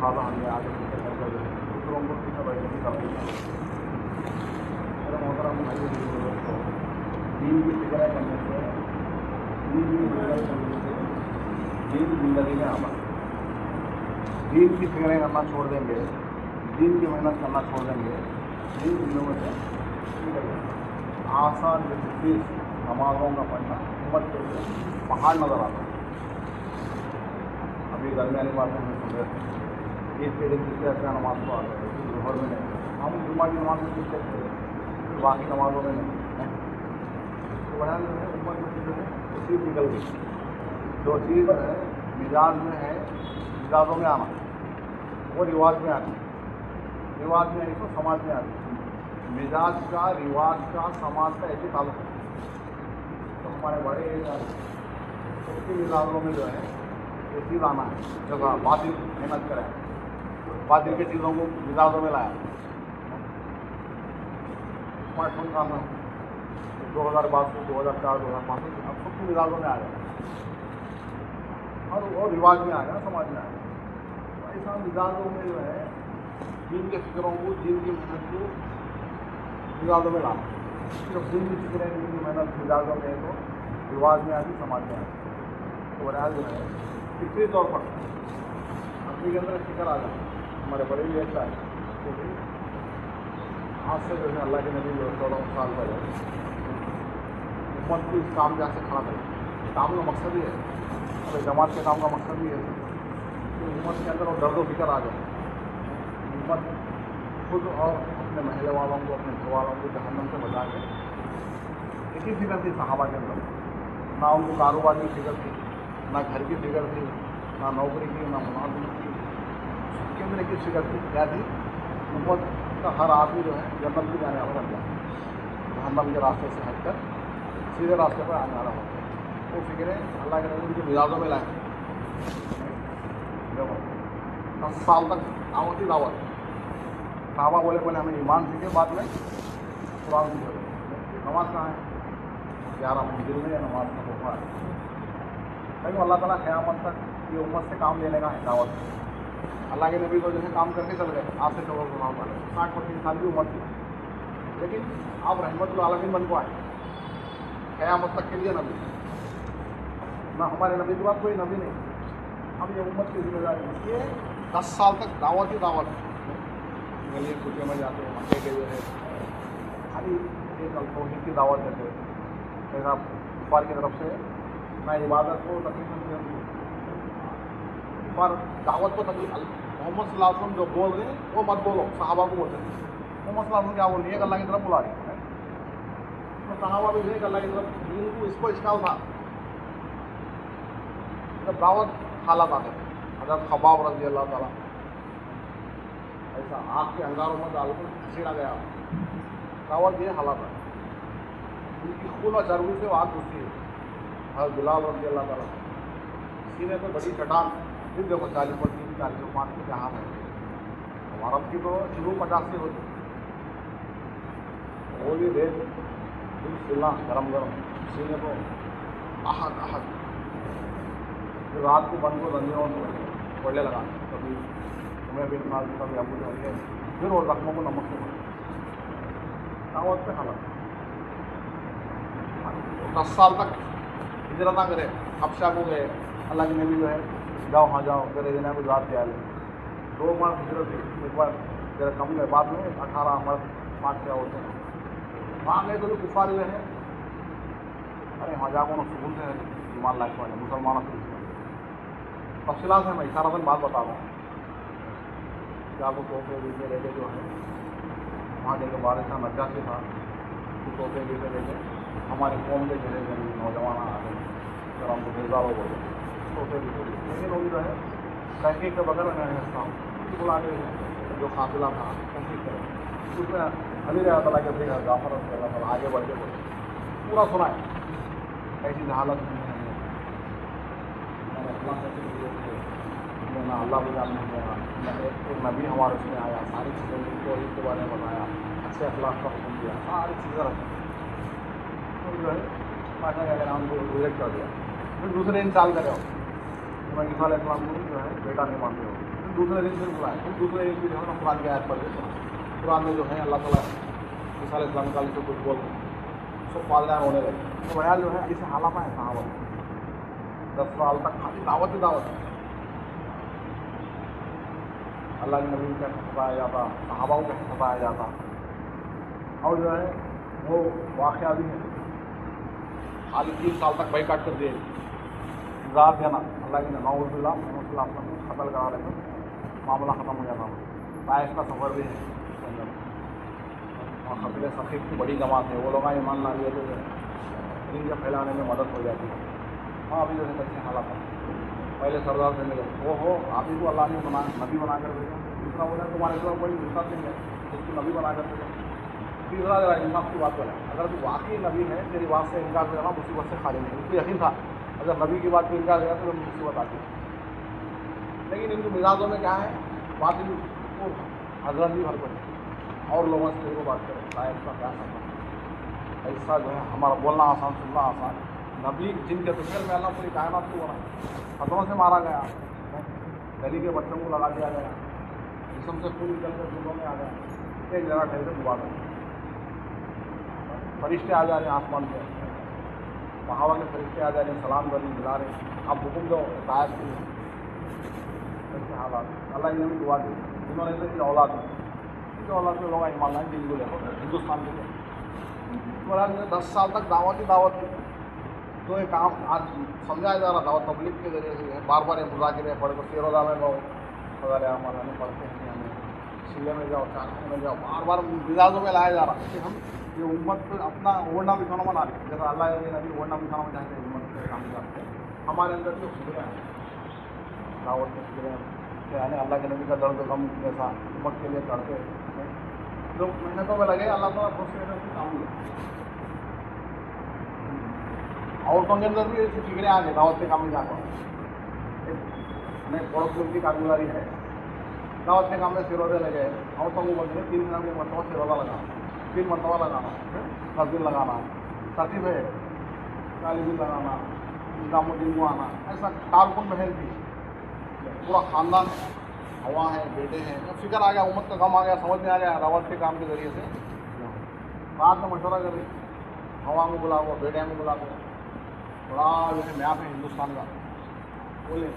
खादा हमने आगे पीछे करके दूसरों को पीछे बैठने की तरफ मेरे मोहतरम भाई दोस्तों, दीन की फिक्र करने से, दीन की मेहनत करने से दीन जिंदगी में आना। दीन की फिक्रें करना छोड़ देंगे, दीन की मेहनत करना छोड़ देंगे, दीन जिंदगी से निकल जाएगा। आसान जिंदगी नमाजों का पढ़ना उम्मत के लिए पहाड़ नज़र आता है। अभी दरमियानी बातें हमें सुन रहे थे, ईद के दिन कितने अच्छा नमाज को आ गए, जोहर में नहीं, हम जुम्मा की नमाज में कितने थे, बाकी नमाजों में नहीं। तो बयान जो है उम्मत में जो है उसी निकल गई। जो चीज़ है मिजाज में है, मिजाजों में आना, वो रिवाज में आती है। रिवाज में आई तो समाज में आती है। मिजाज का, रिवाज का, समाज का ऐसे ताल्लुक है। तो हमारे बड़े उसके मिजाजों में जो है ये चीज़ आना है। जैसा बातिल मेहनत करें, बातिल की चीज़ों को मिजाजों में लाया। स्मार्टफोन का 2022, 2004, 2005 अब सबको मिजाजों में आ गया और वो रिवाज में आ गया, समाज में आ गया। तो ऐसा मिजाजों में जो है दीन के फिक्रों को, दीन की मेहनत को मिजाजों में लाना। सिर्फ दीन की फिक्रें, दीन की मेहनत मिजाजों में है तो रिवाज में आती, समाज में आती। तो बहरहाल जो है फिक्री तौर पर अपने के अंदर फिक्र आ जाए। हमारे बड़े भी ऐसा है क्योंकि आज से जो है अल्लाह के नबी 14 साल पहले उम्मत को इस काम जैसे खड़ा करें। काम का मकसद ही है, अरे जमात के काम का मकसद ही है कि उम्मत के अंदर वो दर्द व फिक्र आ जाए। उम्मत खुद और अपने महल्ले वालों को, अपने घर वालों को जहन्नम से बचा के। एक ही फिक्र थी सहाबा के अंदर, ना उनको कारोबार की फिक्र थी, ना घर की फिक्र थी, ना नौकरी की, ना मुनाजिम की। सबके अंदर एक ही फिक्र थी, क्या थी? उम्मत का हर आदमी जो है जन्नत में जाने वाला बन जाए, जहन्नम के रास्ते से हटकर सीधे रास्ते पर आने वाला होता है। वो फिक्रें अल्लाह के नबी के मिजाजों में लाए। देखो 10 साल तक दावत ही दावत। साहबा बोले पहले हमें ईमान सीखे, बाद में कुरान सीखे। नमाज कहाँ है? 11 मंजिल में नमाज का मौका है। लेकिन अल्लाह ताला क़यामत तक ये उम्मत से काम लेने का है दावत। अल्लाह के नबी तो जैसे काम करके चल गए, आज से 14 साल पहले 60-25 साल की उम्र थी, लेकिन आप रहमतुल आलमीन बन को आए क़यामत तक के लिए नबी। ना हमारे नबी के बाद कोई नबी नहीं। हम ये उम्मत की जिम्मेदारी, इसलिए 10 साल तक दावत ही दावत। गली कुटिया में जाते हैं, मक्के के जो है खाली एक तौहीद की दावत देते हैं। ऐसा कुफार की तरफ से ना इबादत को तकलीफ नहीं होती, पर दावत को तकलीफ। मोहम्मद सल्लल्लाहु अलैहि वसल्लम जो बोल रहे हैं वो मत बोलो, सहाबा को बोलते हैं। मोहम्मद सल्लल्लाहु अलैहि वसल्लम क्या बोल रही है? अल्लाह की तरफ बुला रही है। तो सहाबा भी है अल्लाह की तरफ, दीन को इसको इश्काल था। जब दावत हालात आते थे, हज़रत खब्बाब रज़ी अल्लाह ताला ऐसा आग के अंगारों में डाल कर घसीटा गया। दावत ये हालात है, उनकी खून और चर्बी से वो आग घुसती है। हज़रत बिलाल रज़ी अल्लाह ताला सीने पर बड़ी चट्टान, फिर देखो 40-45 की जहाँ है। हमारा की तो शुरू 50 से होती, वो भी रेत सिला गरम गरम सीने को आहट आहट। फिर रात को बंद को रंजनों में कोयले लगा, कभी तुम्हें भी निकाल, कभी अबू जाइए, फिर वो जख्मों को नमक से भर। दावत पे हालत 10 साल तक हिजरत ना करे, हबशा को गए। अल्लाह के नबी जो है जाओ वहाँ जाओ, तेरे दिन गुजरात के आए 2 बार हिजरत थी। एक बार जरा कम गए, बाद में 18 मर्द 5 क्या होते हैं वहाँ गए तो जो कुफार हुए हैं, अरे वहाँ जाकर उन्होंने सुकून से ईमान लाइफ वाले मुसलमानों से तफसीलात है। मैं इशारतन बात बता रहा हूँ कि आपको तोहफे वीजे लेके जो है वहाँ जाकर बारिशा नज्जासी था, तो तोहफे वीजे लेके हमारे कौम के जो है नौजवान आ गए, सर हमको भेजा हो बोले तोहफे वीजे। लेकिन वो जो है तहकीक के बगैर मैं बुला के जो काफिला था तहकीक करें, उसमें अली रहमतुल्लाह के फिर जाफर रज़ियल्लाहु आगे बढ़ के बोले पूरा सुनाए ऐसी हालत नहीं है। मैंने अल्लाह से ना अल्लाह भी जान नहीं देना, एक नबी हमारे उसमें आया, सारी चीज़ें को इसके बारे में बताया, अच्छे अखलाक का हुक्म दिया, सारी चीज़ें रखी। तो जो है पाशा का नाम को रिजेक्ट कर दिया। फिर दूसरे इंसान करे हो, तो मैं ईसा अलैहिस्सलाम को जो है बेटा नहीं मानते हो, फिर दूसरे दिन फिर बुलाए, फिर दूसरे दिन भी जो है ना कुरान की आयत पढ़ के कुरान में जो है अल्लाह ताला ईसा अलैहिस्सलाम का से कुछ बोल सब पालना होने लगे। तो बयाल जो है इसे हालात है सहाबा 10 साल तक खाली दावत ही दावत, अल्लाह के नबी का बताया जाता, सहाबाओं का बताया जाता। और जो है वो वाक़या भी है, खाली 3 साल तक बाइकाट कर दिए, इंतजार देना अल्लाह की नौजुल्ला कत्ल करा लेकर मामला ख़त्म हो जाता। ताइफ का सफ़र भी है उसके अंदर, और कबीले सफ़ीक की बड़ी जमात है, वो लोग ईमान ला लिए तो दीन के फैलाने में मदद हो जाती है। हाँ अभी जो है कैसे हालात है, पहले सरदार से मिले वो हो आप ही को अल्लाह ने बना नबी बना कर भेजा, दूसरा बोला तुम्हारे सिवा कोई दूसरा नहीं है उसको नबी बना कर भेजा, तीसरा जरा इंसाफ की बात बोला अगर तू वाकई नबी है तेरी बात से इनकार करना मुसीबत से खाली नहीं, उसको यकीन था अगर नबी की बात को इनकार करेगा तो मुसीबत आती है। लेकिन इनके मिजाजों में क्या है, बात को हजरत भी भर पड़े और लोगों से को बात करें शायद का क्या समझ ऐसा जो है हमारा बोलना आसान सुनना आसान। नबी जिनके तस्वीर में अल्लाह पूरी कायनात को बना, खतरों से मारा गया, गली के बच्चों को लगा दिया गया, जिसम से खून निकल कर दिलों में आ गया, एक जगह ठहर कर दुआ करें, फरिश्ते आ जा रहे हैं आसमान से, वहाँ के फरिश्ते आ जा रहे हैं सलाम कर रहे बुला रहे हैं, आप हुक्म दो हिदायत के लिए। ऐसे हालात अल्लाह ने भी दुआ दी, जिन्होंने तो इनकी औलाद है, इनकी औलाद में लोग ईमान लाए दिल को लेकर हिंदुस्तान के लिए। तो 10 साल तक दावत ही दावत थी, तो ये काम आज समझाया जा रहा दावत तबलीग के जरिए से है, बार बार ये मुज़ाकिरे पढ़ कर शेरोदा में जाओ सदारे हमारा नहीं पढ़ते हैं, हमें सीले में जाओ चारखों में जाओ, बार बार मिजाजों में लाया जा रहा है कि हम ये उम्मत को अपना ओढ़ना बिछाना बना रहे, जैसा अल्लाह नबी ओढ़ना बिछाना चाहते हैं उम्मत के काम करते हैं। हमारे अंदर जो फिक्रें हैं दावत के फिक्रें यानी अल्लाह के नबी का दर्द गम जैसा उम्मत के लिए करते हैं, जो मेहनतों में लगे अल्लाह ताला खुश रहने से काम लिया। औरतों के अंदर भी ऐसी फिक्रें आ गई दावत के काम में जाकर, हमें पड़ोस की कारोबारी है दावत के काम में सिरोदे लगे, औरतों को बोलते हैं 3 दिन में मरतबा सिरोदा लगाना, 3 मरतबा लगाना, 10 दिन लगाना, तरतीब है 40 दिन लगाना, निज़ामुद्दीन को आना, ऐसा कारकुन महल थी, पूरा ख़ानदान हवा है बेटे हैं, जब फिक्र आ गया उम्मत का गम आ गया, समझ में आ गया दावत के काम के ज़रिए से बाद में मशवरा कर रही हवा को बुला को बेटे को बुला को बड़ा जैसे मैप है हिंदुस्तान का, बोले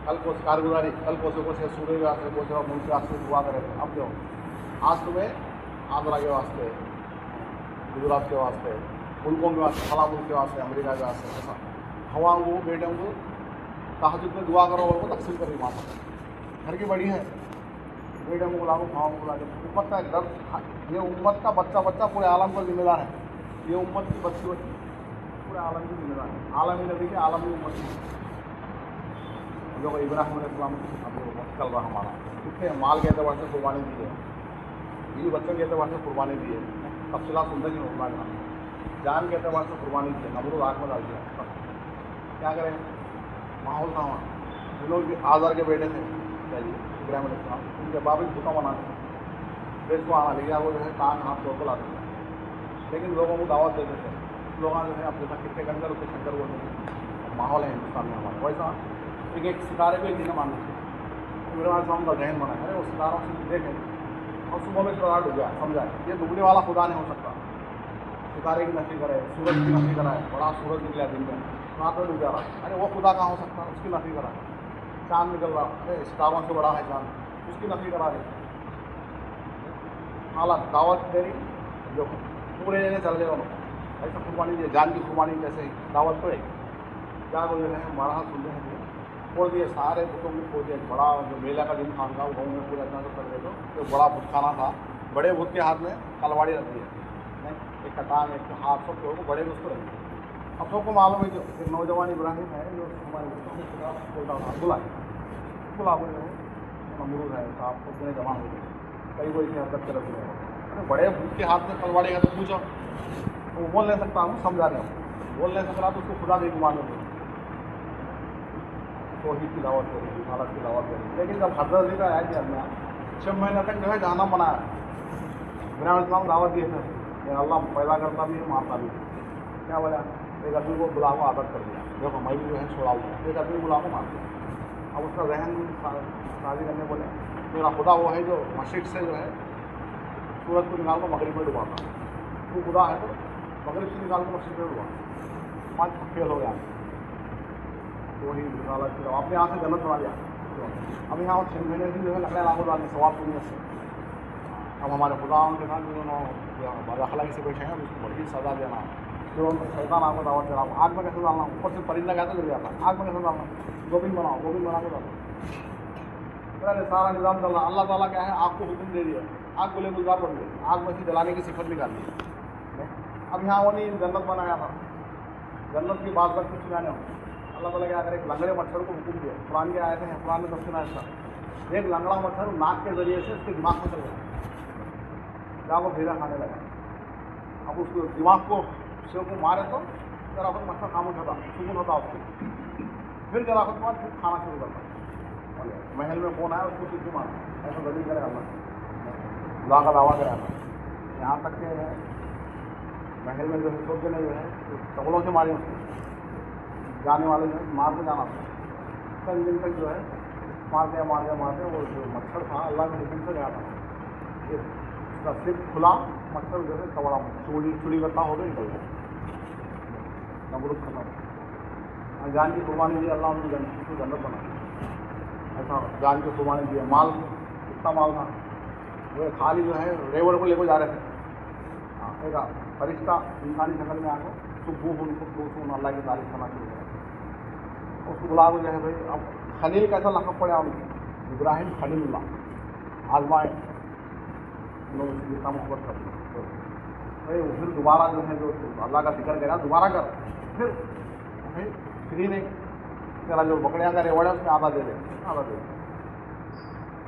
कल को कारगुजारी कल को से सूर्य के वास्ते को से मुल्क के वास्ते दुआ करे थे, अब जो आज तुम्हें आंध्रा के वास्ते, गुजरात के वास्ते, मुल्कों के वास्ते, फला मुल्क के वास्ते, अमेरिका के वास्ते, ऐसा हवा को बेटे को तहज्जुद में दुआ करो और वो तकसीम कर रही माँ घर की बड़ी है, बेटे को बुला को खाओ को बुला के उम्मत का घर, ये उम्मत का बच्चा बच्चा पूरे आलम का जिम्मेदार है, ये उम्मत की बच्ची बच्ची पूरे आलम की जिम्मेदार है, आलमी नबी के आलमी उम्मत की जो इब्राहिम अलैहिस्सलाम चल रहा हमारा कितने माल के एतबार से कुर्बानी दी है, बीवी बच्चों के एतबार से कुर्बानी दी है, तफसीला सुनते नहीं होगा जान के एतबार से कुर्बानी दी है, नमरूद आग में डाल दिया, क्या करें माहौल था वहाँ, जिन के आज़र के बेटे थे चलिए इब्राहिम अलैहिस्सलाम, उनके बाप ही भूखा बनाते देश को आना लिया, वो जो है कान हाथ तोड़ को लाते थे, लेकिन लोगों को दावत देते थे, लोग जो है अब जैसा कितने कंकर उसके शंकर बोलते थे, माहौल है हिंदुस्तान में हमारा वैसा। एक सितारे को एक दिन मानते थे, इब्राहिम अलैहिस्सलाम का जहन बना है, वो सितारों से देखें और सुबह में सितारा डूब गया, समझा ये डूबने वाला खुदा नहीं हो सकता, सितारे की नफी कराए, सूरज की नफी कराए, बड़ा सूरज निकला दिन में रात में डूब जा रहा, अरे वो खुदा कहाँ हो सकता, उसकी नफी कराए, चाँद निकल रहा, अरे सितारों से बड़ा है चाँद, उसकी नफी करा रहे, हालात दावत तेरी जो पूरे जगह चल गए उन्होंने ऐसा कुर्बानी दी, जान की कुर्बानी जैसे ही दावत तो एक क्या बोल रहे हैं हमारा हाथ सुनते हैं छोड़ दिए, सारे बुतों को छोड़ दिया, बड़ा जो मेला का दिन खान था गाँव में पूरा इतना तो कर दे तो बड़ा बुत खाना था, बड़े बुत के हाथ में तलवाड़ी रख दी है, एक का टांग एक का हाथ सब को बड़े उसको रख दिए। अब सबको मालूम है जो एक नौजवान इब्राहिम है जो हमारे बोलता था बुला जो है नमरूद है साहब को इतने जमा हो गए, कई कोई ऐसी हरकत कर रही है, अरे बड़े बुत के हाथ में तलवाड़ी है तो पूछो, वो बोल नहीं सकता, हम समझा रहे हो बोल नहीं सकता तो उसको खुदा नहीं मालूम है, तौहीद की दावत हो रही, हालत की दावत हो रही। लेकिन जब हज़रत जी का आया कि अल्लाह 6 महीने तक जो है जहन्नम बनाया, इब्राहिम अलैहिस्सलाम दावत दिए थे कि अल्लाह पैदा करता भी है मारता भी है, क्या बोला एक आदमी को बुला को आदत कर दिया, देखो मैं भी जो है छोड़ा हुआ, एक आदमी बुला को मार दिया, اب اس کا ذہن سازی کرنے بولے میرا خدا وہ ہے جو مشرق سے جو ہے سورج کو نکال کر مغرب میں ڈباتا، وہ خدا ہے تو مغرب سے نکال کر مشرق میں ڈباتا، 5 فیل ہو گیا تو وہی نکالا پھر آپ نے یہاں سے جنت بنا لیا. اب یہاں 6 مہینے سے جو ہے لکڑے لاکھوں ڈالنے ثواب پوریت سے. اب ہمارے خدا ان کے ساتھ جو انہوں اخلاقی سے پیش ہیں اس کو بڑی سزا دینا. جو شیطان آپ کو دعوت دے رہا ہوں آگ میں کیسے ڈالنا، اوپر سے پرندہ کہتا گر جاتا، آگ میں کیسے ڈالنا، گوبند بناؤ، گوبند بنا کے ڈالو. پہلے سارا نظام چل رہا. اللہ تعالیٰ کیا ہے آپ کو حکم دے دیا، آگ کو لے گزار بن گئی، آگ میں سے جلانے کی صفت نکال دی. اب یہاں وہ نہیں جنت بنایا تھا، جنت کی بات کچھ سنانے ہوں. اللہ تعالیٰ کیا کرے ایک لنگڑے مچھر کو حکم دیا. قرآن کے آئے تھے قرآن میں تفسیر ایسا ایک لنگڑا مچھر ناک کے ذریعے سے اس کے دماغ میں چل گیا، جا وہ بھیجا کھانے لگا. اب اس کو دماغ کو سیو کو مارے تو ذرا خود مچھر خاموش ہوتا، سکون ہوتا اس کو. پھر ذرا خود بعد پھر کھانا شروع کرتا. محل میں فون آیا اس کو سیدھی مارا، ایسا دلیل کرے اللہ خدا کا دعویٰ کرے اللہ. یہاں تک کہ محل میں جو ہے سوچ نے جو ہے چپلوں سے مارے اس کو، جانے والے جو ہے مار کے جانا تھا. کئی دن تک جو ہے مارتے وہ جو مچھر تھا اللہ کے حکم سے گیا تھا. اس کا صرف کھلا مچھر جو ہے کبڑا چوڑی کرتا ہو گیا نکل گیا، نمرود ختم. جان کی قربانی دی اللہ ان کی جنت بنا. ایسا جان کی قربانی دی. مال کتنا مال تھا وہ خالی جو ہے ریور کو لے کو جا رہے تھے. ایک فرشتہ انسانی شکل میں آ کر سبحان اللہ کی تعریف کرنا شروع کیا. اس کو بلا کو جو ہے بھائی اب خلیل کیسا لقب پڑا ان کو، ابراہیم خلیل اللہ آزمائے لوگ جتنا محبت کرتے بھائی. پھر دوبارہ جو ہے جو اللہ کا ذکر کرا دوبارہ کر، پھر بھائی فری نہیں تیرا جو بکڑیاں کا ریوڑ ہے اس میں آدھا دے دے، آدھا دے دے.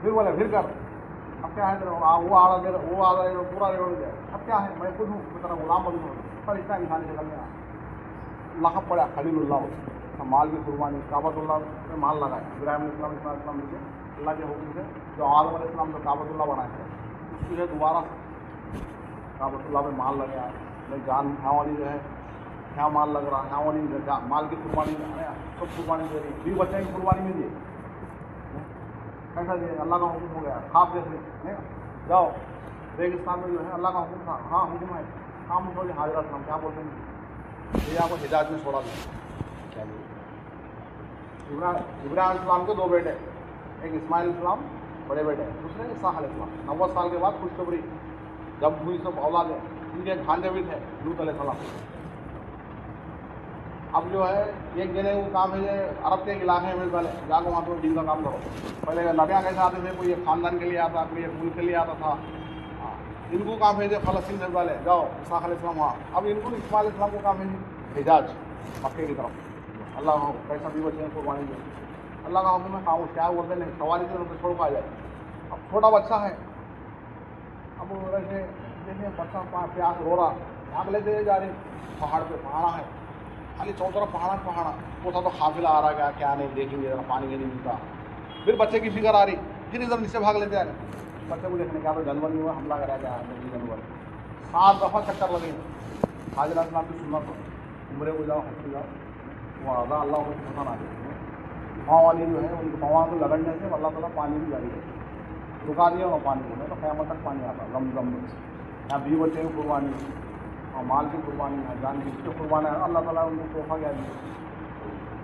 پھر بولے پھر کر. اب کیا ہے وہ آدھا دے وہ آدھا دے پورا ریوڑ دیا. اب کیا ہے میں خود ہوں طرح غلام بن ہوں پر اس کا انسانی شکل میں لقب پڑا خلیل اللہ. مال کی قربانی کعبۃ اللہ میں مال لگائے. ابراہیم علیہ السلام مل کے اللہ کے حکم سے جو آدم علیہ السلام جو کعبۃ اللہ بنائے تھے اس کی جو دوبارہ کعبۃ اللہ میں مال لگا ہے. میں جان یہاں والی جو ہے یہاں مال لگ رہا ہے، یہاں والی مال کی قربانی سب قربانی دے رہی. 20 بچے کی قربانی میں دیے کیسا دیے؟ اللہ کا حکم ہو گیا. خواب دیکھ لیں جاؤ ریگستان میں جو ہے اللہ کا حکم تھا. ہاں حکم ہے کام چھوڑی حاضرہ السلام کیا بولتے ہیں یہ آپ کو حجاز میں چھوڑا دیا. ابراہیم علیہ السلام کے 2 بیٹے، ایک اسماعیل علیہ السلام بڑے بیٹے، دوسرے اسحاق علیہ السلام. 90 سال کے بعد خوشخبری جب ہوئی سب اولاد ہے. ان کے بھانجے بھی تھے لوط علیہ السلام. اب جو ہے ایک جگہ وہ کام ہے یہ عرب کے علاقے میں پہلے جا کے وہاں پہ دین کا کام کرو. پہلے نبیاں کیسے آتے تھے، کوئی ایک خاندان کے لیے آتا، کوئی ایک ملک کے لیے آتا تھا. ان کو کام ہے فلسطین سے پہلے جاؤ اسحاق علیہ السلام وہاں. اب ان کو اسماعیل علیہ السلام کو کام ہے حجاز مکے کی طرف. اللہ کیسا بھی بچے ہیں قربانی دے. اللہ کا حکم ہے خاموش کیا بولتے نہیں سواری سے چھوڑ پا جائے. اب چھوٹا بچہ ہے، اب ویسے دیکھیں بچہ پیاس رو رہا بھاگ لیتے جا رہے پہاڑ پہ. پہاڑا ہے خالی چاروں طرف پہاڑا. وہ تھا تو قافلہ آ رہا کیا نہیں دیکھیں گے پانی نہیں ملتا. پھر بچے کی فکر آ رہی پھر ادھر نیچے بھاگ لیتے آ رہے. بچے کو دیکھنے کیا تو جانور نہیں ہوا حملہ کرا گیا جانور. 7 دفعہ چکر لگے. حاضر السلام کی سنت تو عمرے کو جاؤ حج کو جاؤ وہ آدھا اللہ کو پسند آ جائے. پاؤں والی جو ہے ان کے پاؤں کو لگڑنے سے اللہ تعالیٰ پانی بھی جاری ہے رکا دیا اور پانی کو تو قیامت تک پانی آتا زم زم. یہاں 20 بچے کی قربانی اور مال کی قربانی ہے، جان کی اس کی قربانی ہے. اللہ تعالیٰ ان کو تحفہ کیا دیا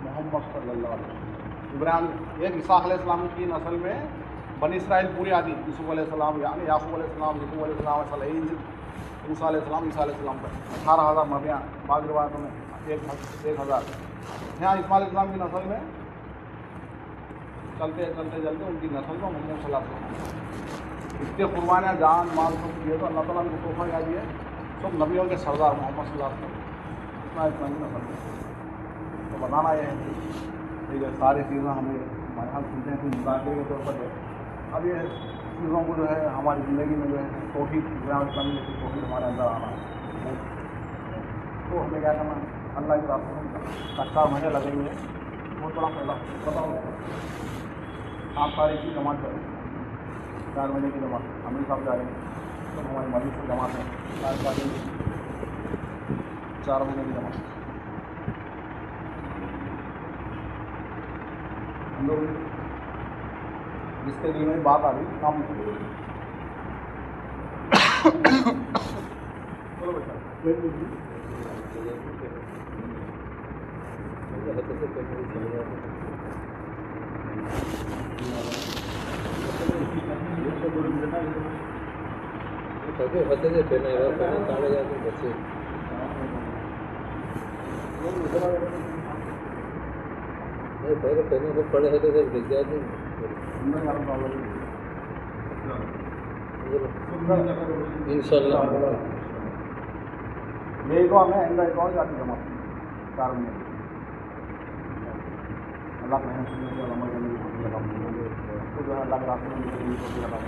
محمد صلی اللہ علیہ وسلم. ابراہیم ایک اسحاق علیہ السلام کی نسل میں بنی اسرائیل پوری آدھی. یوسف علیہ السلام یعنی یعقوب علیہ السلام یعقوب علیہ السلام موسیٰ علیہ السلام عیسیٰ علیہ السلام پر 18,000 نبیاں بعض روایتوں میں 1,000. یہاں اسماعیل علیہ السلام کی نسل میں چلتے ان کی نسل میں محمد صلی اللہ علیہ وسلم اس کے قربانیاں جان مال سب دیے تو اللہ تعالیٰ نے تحفہ کیا دیا سب نبیوں کے سردار محمد صلی اللہ علیہ وسلم اسماعیل السلام کی نسل میں. تو بتانا یہ ہے کہ یہ ساری چیزیں ہمیں ہمارے یہاں سنتے ہیں کہ مذاکرے کے طور پر ہے. اب یہ چیزوں کو جو ہے ہماری زندگی میں جو ہے توحید اسلامی جیسی توحید ہمارے اندر آنا ہے تو ہمیں کیا کرنا ہے اللہ کے راستے میں 4 مہینے لگیں گے. بہت بڑا پہلا بتاؤ 7 تاریخ کی جماعت کریں 4 مہینے کی جماعت امیر صاحب جا رہے ہیں تو ہماری مسجد سے جماعت ہے 4 مہینے کی جماعت. लोग जिसके लिए मेरी बात आ रही काम बोलो बेटा होते थे पहले ताड़े जाते बच्चे नहीं पहले पहले को पढ़े होते थे विद्यार्थी इंशाल्लाह मेरे को हमें इंदा अकाउंट जाती जमा 4 महीने अल्लाह मेहनत से अमल करने की लगा खुद अल्लाह के रास्ते में निकलने की लगा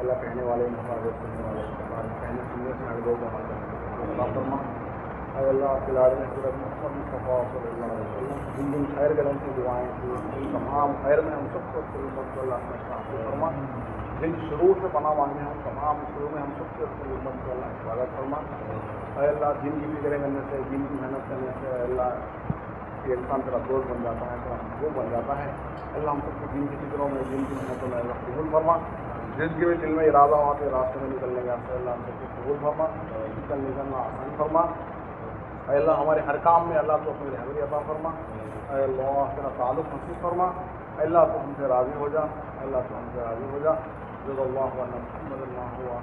अल्लाह कहने वाले सुनने वाले कहने सुनने से आगे लोग अमल करने फरमा अल्लाह खिलाड़ी ने पूरा मुस्तफ़ा जिन जिन खैर गलम की दुआएँ की उन तमाम खैर में हम सबको फरमा जिन शुरू से बना मांगे हम तमाम शुरू में हम सबसे स्वागत फरमा अल्लाह दिन की फिक्रें करने से दिन की मेहनत करने से अल्लाह ये इंसान तेरा दोस्त बन जाता है तेरा महबूब बन जाता है अल्लाह हम सबको दिन की फिक्रों में दिन की मेहनतों में अल्लाह कबूल फरमा जिंदगी में दिल में इरादा हुआ तो रास्ते में निकलने का अल्लाह हम सबको कबूल फरमा निकलना आसान फरमा अल्लाह हमारे हर काम में अल्लाह तो अपनी रहमत अता फरमा अल्लाह तेरा ताल्लुक़ नसीब फरमा अल्लाह तो हमसे राज़ी हो जा अल्लाह तो हमसे राज़ी हो जा जो अल्लाह हुआ